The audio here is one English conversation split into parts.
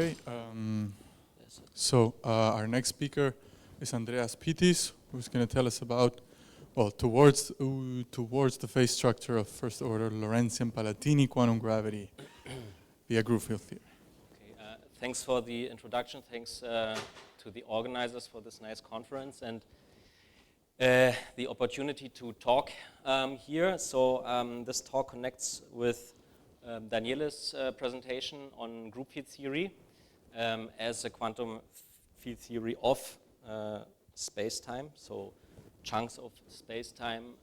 Okay, our next speaker is Andreas Pithis, who's going to tell us about, well, towards the phase structure of first order Lorentzian Palatini quantum gravity via group field theory. Okay, thanks for the introduction. Thanks to the organizers for this nice conference and the opportunity to talk here. So this talk connects with Daniele's presentation on group field theory as a quantum field theory of space-time, so chunks of space-time,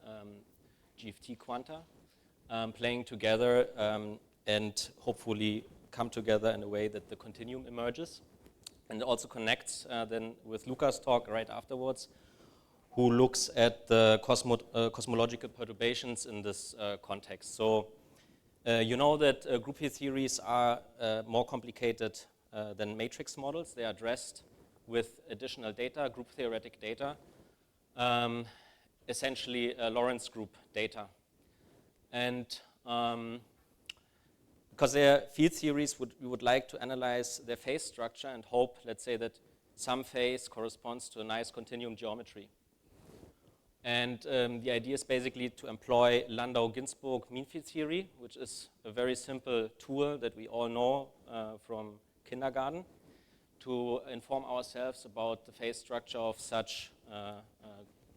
GFT quanta, playing together and hopefully come together in a way that the continuum emerges. And it also connects then with Luca's talk right afterwards, who looks at the cosmological perturbations in this context. So you know that group field theories are more complicated than matrix models. They are addressed with additional data, group theoretic data, essentially Lorentz group data. And because they're field theories, we would like to analyze their phase structure and hope, let's say, that some phase corresponds to a nice continuum geometry. And the idea is basically to employ Landau-Ginzburg mean field theory, which is a very simple tool that we all know from kindergarten, to inform ourselves about the phase structure of such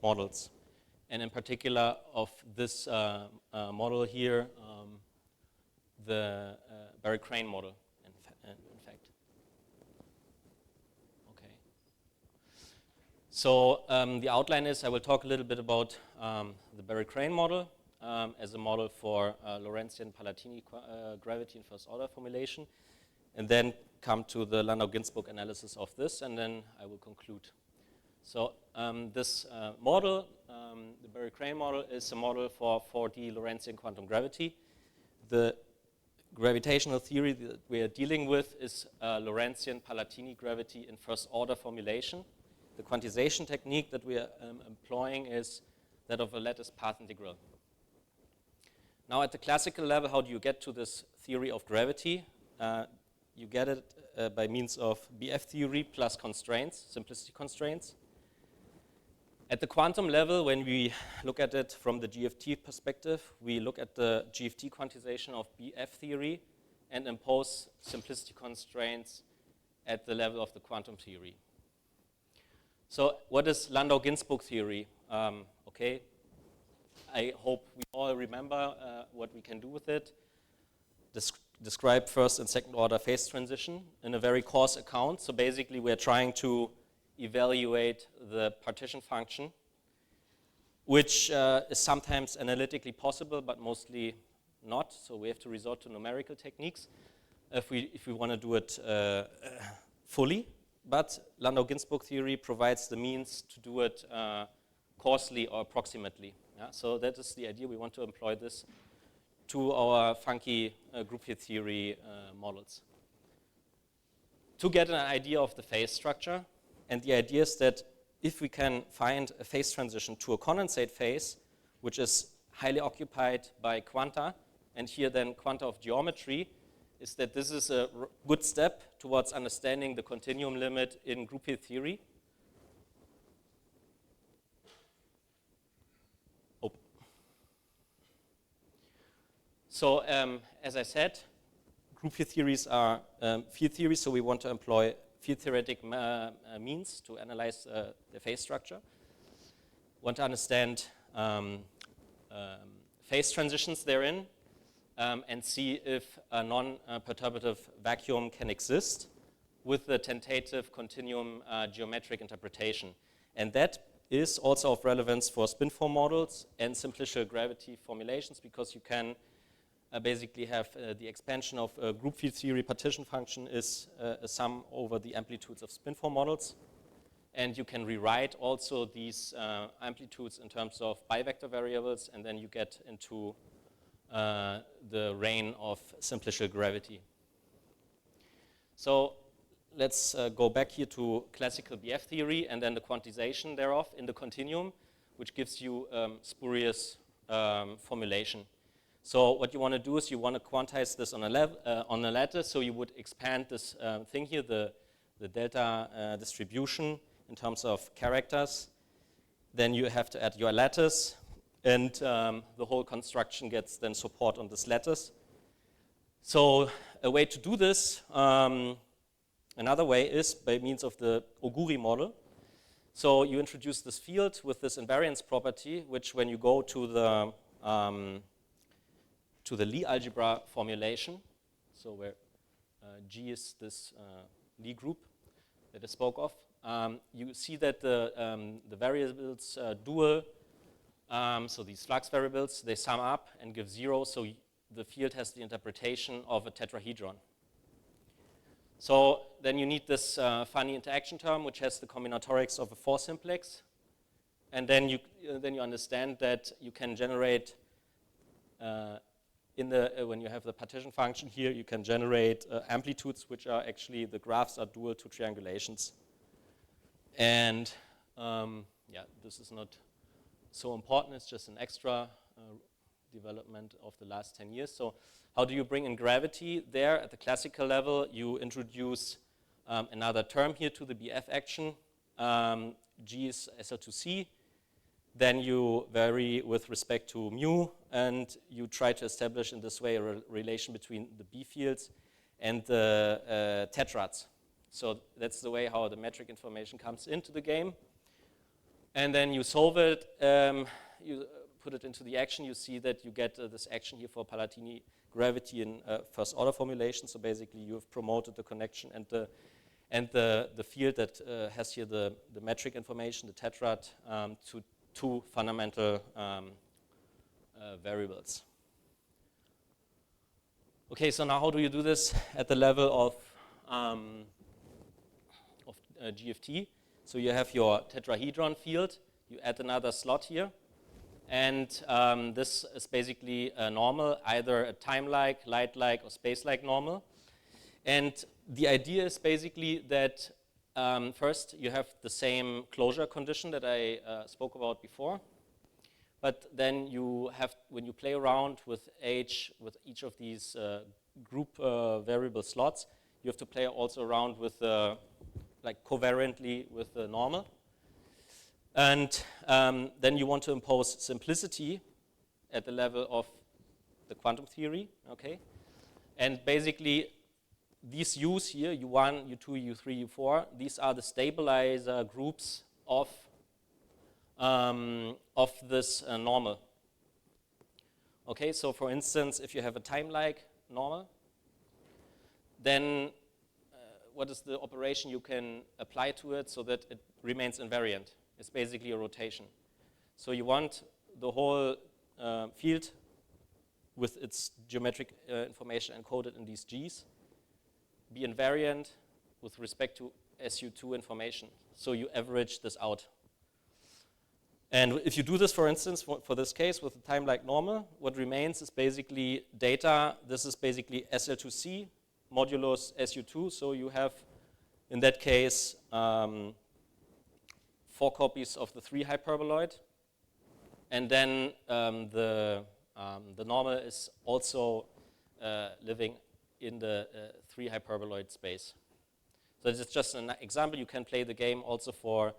models. And in particular of this model here, the Barry-Crane model, in fact. Okay. So the outline is I will talk a little bit about the Barry-Crane model as a model for Lorentzian Palatini gravity in first order formulation, and then come to the Landau-Ginzburg analysis of this, and then I will conclude. So this model, the Barry-Crane model, is a model for 4D Lorentzian quantum gravity. The gravitational theory that we are dealing with is Lorentzian Palatini gravity in first order formulation. The quantization technique that we are employing is that of a lattice path integral. Now at the classical level, how do you get to this theory of gravity? You get it by means of BF theory plus constraints, simplicity constraints. At the quantum level, when we look at it from the GFT perspective, we look at the GFT quantization of BF theory and impose simplicity constraints at the level of the quantum theory. So what is Landau-Ginzburg theory? Okay, I hope we all remember what we can do with it. Describe first and second order phase transition in a very coarse account. So basically we're trying to evaluate the partition function, which is sometimes analytically possible, but mostly not. So we have to resort to numerical techniques if we want to do it fully. But Landau-Ginzburg theory provides the means to do it coarsely or approximately. Yeah? So that is the idea. We want to employ this to our funky group field theory models to get an idea of the phase structure. And the idea is that if we can find a phase transition to a condensate phase, which is highly occupied by quanta, and here then quanta of geometry, is that this is a good step towards understanding the continuum limit in group field theory. So as I said, group field theories are field theories, so we want to employ field theoretic means to analyze the phase structure. Want to understand phase transitions therein and see if a non-perturbative vacuum can exist with the tentative continuum geometric interpretation. And that is also of relevance for spin-form models and simplicial gravity formulations, because you can basically have the expansion of a group field theory partition function is a sum over the amplitudes of spin-form models. And you can rewrite also these amplitudes in terms of bivector variables, and then you get into the reign of simplicial gravity. So let's go back here to classical BF theory and then the quantization thereof in the continuum, which gives you spurious formulation. So what you want to do is you want to quantize this on a lattice. So you would expand this thing here, the delta distribution in terms of characters. Then you have to add your lattice, and the whole construction gets then support on this lattice. So a way to do this, another way is by means of the Oguri model. So you introduce this field with this invariance property, which when you go to the Lie algebra formulation, so where G is this Lie group that I spoke of, you see that the variables dual, so these flux variables, they sum up and give 0, so the field has the interpretation of a tetrahedron. So then you need this funny interaction term, which has the combinatorics of a 4-simplex, and then you understand that you can generate when you have the partition function here, you can generate amplitudes, which are actually, the graphs are dual to triangulations. And yeah, this is not so important. It's just an extra development of the last 10 years. So how do you bring in gravity there? At the classical level, you introduce another term here to the BF action. G is SL2C. Then you vary with respect to mu, and you try to establish in this way a relation between the B fields and the tetrads. So that's the way how the metric information comes into the game. And then you solve it, you put it into the action, you see that you get this action here for Palatini gravity in first order formulation. So basically you have promoted the connection and the field that has here the metric information, the tetrad, to two fundamental variables. Okay, so now how do you do this at the level of GFT? So you have your tetrahedron field, you add another slot here, and this is basically a normal, either a time-like, light-like, or space-like normal. And the idea is basically that first you have the same closure condition that I spoke about before, but then you have, when you play around with each of these group variable slots, you have to play also around with like covariantly with the normal. And then you want to impose simplicity at the level of the quantum theory, okay? And basically these U's here, U1, U2, U3, U4, these are the stabilizer groups of this normal. Okay, so for instance, if you have a time-like normal, then what is the operation you can apply to it so that it remains invariant? It's basically a rotation. So you want the whole field with its geometric information encoded in these G's be invariant with respect to SU2 information. So you average this out. And if you do this, for instance, for this case with a time-like normal, what remains is basically data. This is basically SL2C modulus SU2. So you have, in that case, 4 copies of the 3 hyperboloid. And then the normal is also living in the 3 hyperboloid space. So this is just an example. You can play the game also for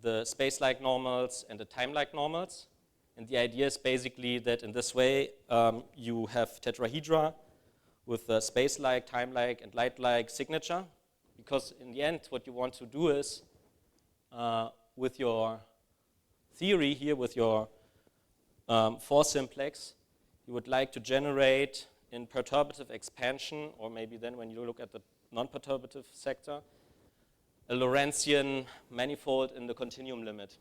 the space-like normals and the time-like normals. And the idea is basically that in this way you have tetrahedra with a space-like, time-like, and light-like signature. Because in the end, what you want to do is, with your theory here, with your 4-simplex, you would like to generate in perturbative expansion, or maybe then when you look at the non-perturbative sector, a Lorentzian manifold in the continuum limit.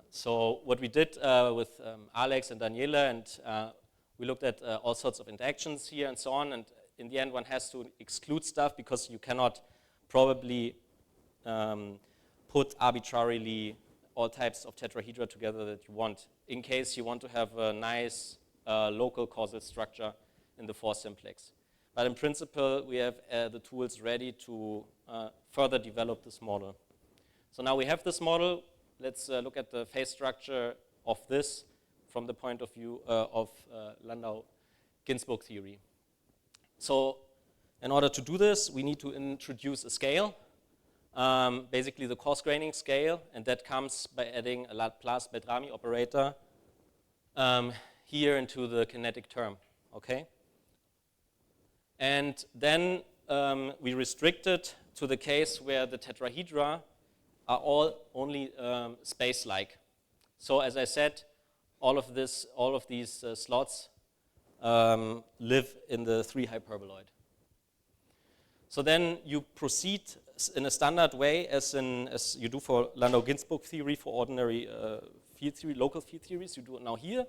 So what we did with Alex and Daniela, and we looked at all sorts of interactions here and so on, and in the end one has to exclude stuff because you cannot probably put arbitrarily all types of tetrahedra together that you want, in case you want to have a nice local causal structure in the 4-simplex. But in principle, we have the tools ready to further develop this model. So now we have this model. Let's look at the phase structure of this from the point of view of Landau-Ginzburg theory. So in order to do this, we need to introduce a scale, basically the coarse graining scale, and that comes by adding a Laplace-Beltrami operator here into the kinetic term, okay? And then we restrict it to the case where the tetrahedra are all only space-like. So as I said, all of these slots live in the 3 hyperboloid. So then you proceed in a standard way as you do for Landau-Ginzburg theory for ordinary field theory, local field theories. You do it now here.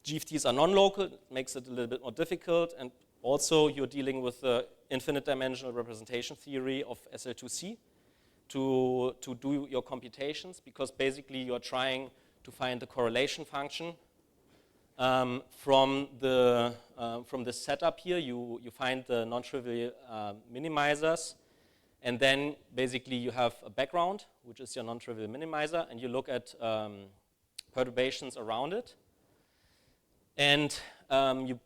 GFTs are non-local, it makes it a little bit more difficult, and also you're dealing with the infinite dimensional representation theory of SL2C to do your computations, because basically you're trying to find the correlation function from the setup here. You find the non-trivial minimizers, and then basically you have a background, which is your non-trivial minimizer, and you look at perturbations around it. And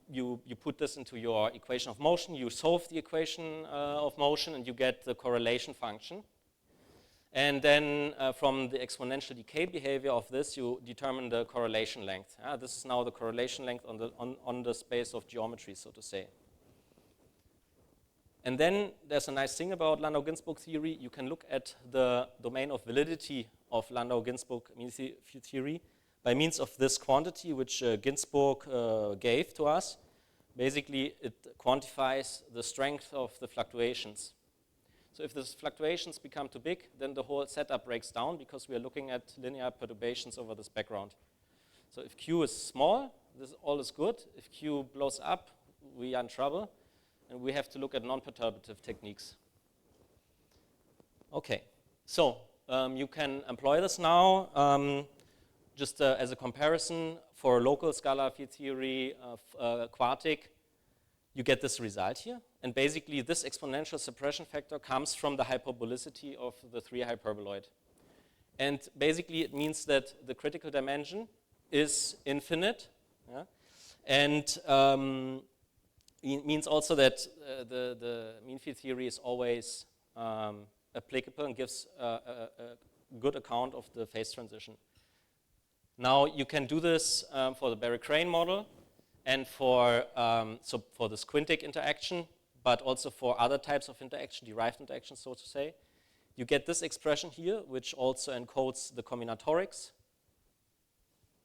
you put this into your equation of motion, you solve the equation of motion, and you get the correlation function. And then from the exponential decay behavior of this, you determine the correlation length. This is now the correlation length on the space of geometry, so to say. And then there's a nice thing about Landau-Ginzburg theory. You can look at the domain of validity of Landau-Ginzburg mean field theory by means of this quantity which Ginzburg gave to us. Basically, it quantifies the strength of the fluctuations. So if the fluctuations become too big, then the whole setup breaks down, because we are looking at linear perturbations over this background. So if Q is small, this all is good. If Q blows up, we are in trouble, and we have to look at non-perturbative techniques. Okay, so you can employ this now. Just as a comparison, for local scalar field theory of quartic, you get this result here. And basically, this exponential suppression factor comes from the hyperbolicity of the 3 hyperboloid. And basically, it means that the critical dimension is infinite. Yeah? And it means also that the mean field theory is always applicable and gives a good account of the phase transition. Now, you can do this for the Berry-Crane model and for this quintic interaction, but also for other types of interaction, derived interactions, so to say. You get this expression here, which also encodes the combinatorics.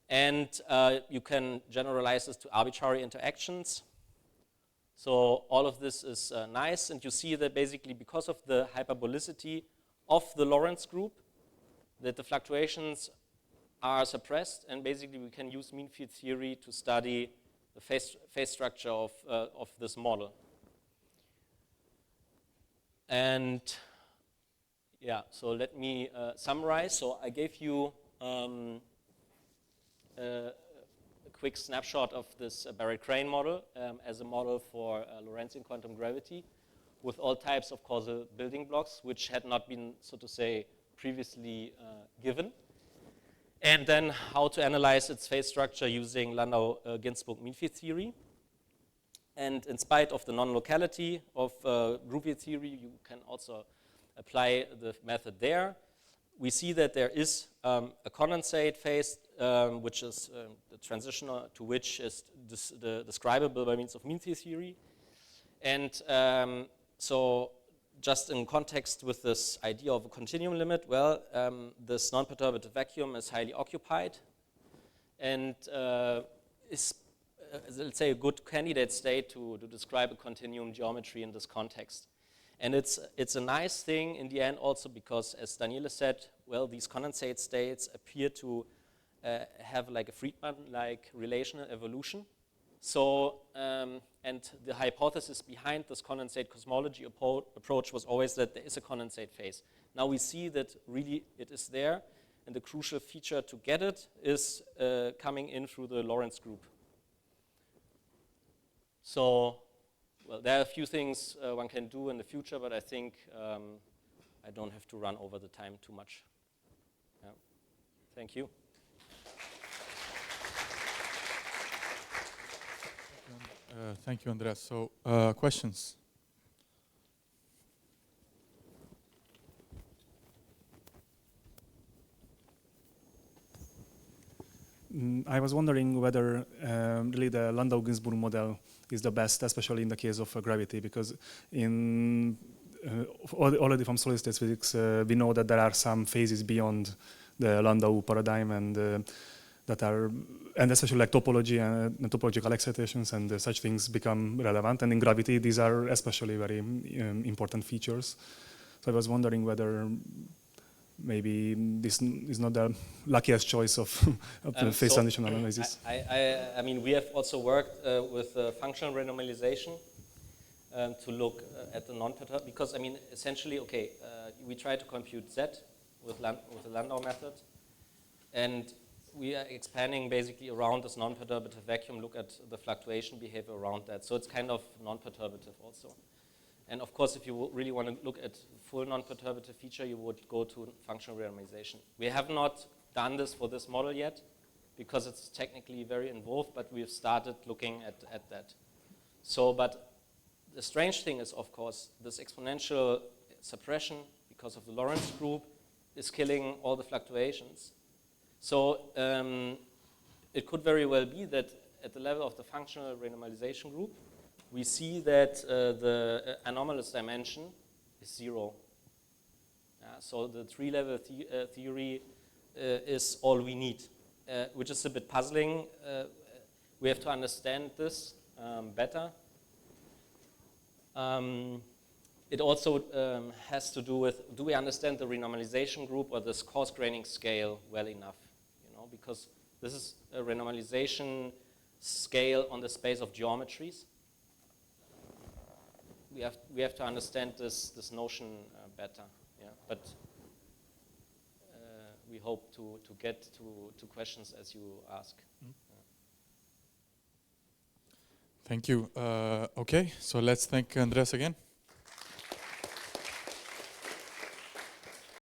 And you can generalize this to arbitrary interactions. So all of this is nice, and you see that basically because of the hyperbolicity of the Lorentz group, that the fluctuations are suppressed, and basically we can use mean field theory to study the phase structure of this model. And yeah, so let me summarize. So I gave you a quick snapshot of this Berry-Crane model as a model for Lorentzian quantum gravity with all types of causal building blocks, which had not been, so to say, previously given. And then how to analyze its phase structure using Landau-Ginzburg mean field theory. And in spite of the non-locality of group field theory, you can also apply the method there. We see that there is a condensate phase, which is the transition to which is describable by means of mean field theory. And so just in context with this idea of a continuum limit, well, this non-perturbative vacuum is highly occupied and is, let's say, a good candidate state to describe a continuum geometry in this context. And it's a nice thing in the end also because, as Daniele said, well, these condensate states appear to have like a Friedmann-like relational evolution. So, and the hypothesis behind this condensate cosmology approach was always that there is a condensate phase. Now we see that really it is there, and the crucial feature to get it is coming in through the Lorentz group. So, well, there are a few things one can do in the future, but I think I don't have to run over the time too much. Yeah. Thank you. Thank you, Andreas. So, questions? I was wondering whether really the Landau-Ginzburg model is the best, especially in the case of gravity, because in already from solid state physics, we know that there are some phases beyond the Landau paradigm, and that are, and especially like topology and topological excitations and such things become relevant. And in gravity, these are especially very important features. So I was wondering whether maybe this is not the luckiest choice of the phase transition analysis. I mean, we have also worked with functional renormalization to look at the non-perturb, because I mean, essentially, okay, we try to compute Z with the Landau method, and we are expanding basically around this non-perturbative vacuum, look at the fluctuation behavior around that. So it's kind of non-perturbative also. And of course, if you really want to look at full non-perturbative feature, you would go to functional renormalization. We have not done this for this model yet, because it's technically very involved, but we've started looking at that. So, but the strange thing is, of course, this exponential suppression, because of the Lorentz group, is killing all the fluctuations. So it could very well be that at the level of the functional renormalization group, we see that the anomalous dimension is 0. So the three-level theory is all we need, which is a bit puzzling. We have to understand this better. It also has to do with, do we understand the renormalization group or this coarse graining scale well enough? You know, because this is a renormalization scale on the space of geometries. We have to understand this notion better, yeah. But we hope to get to questions as you ask. Mm-hmm. Thank you. Okay, so let's thank Andreas again.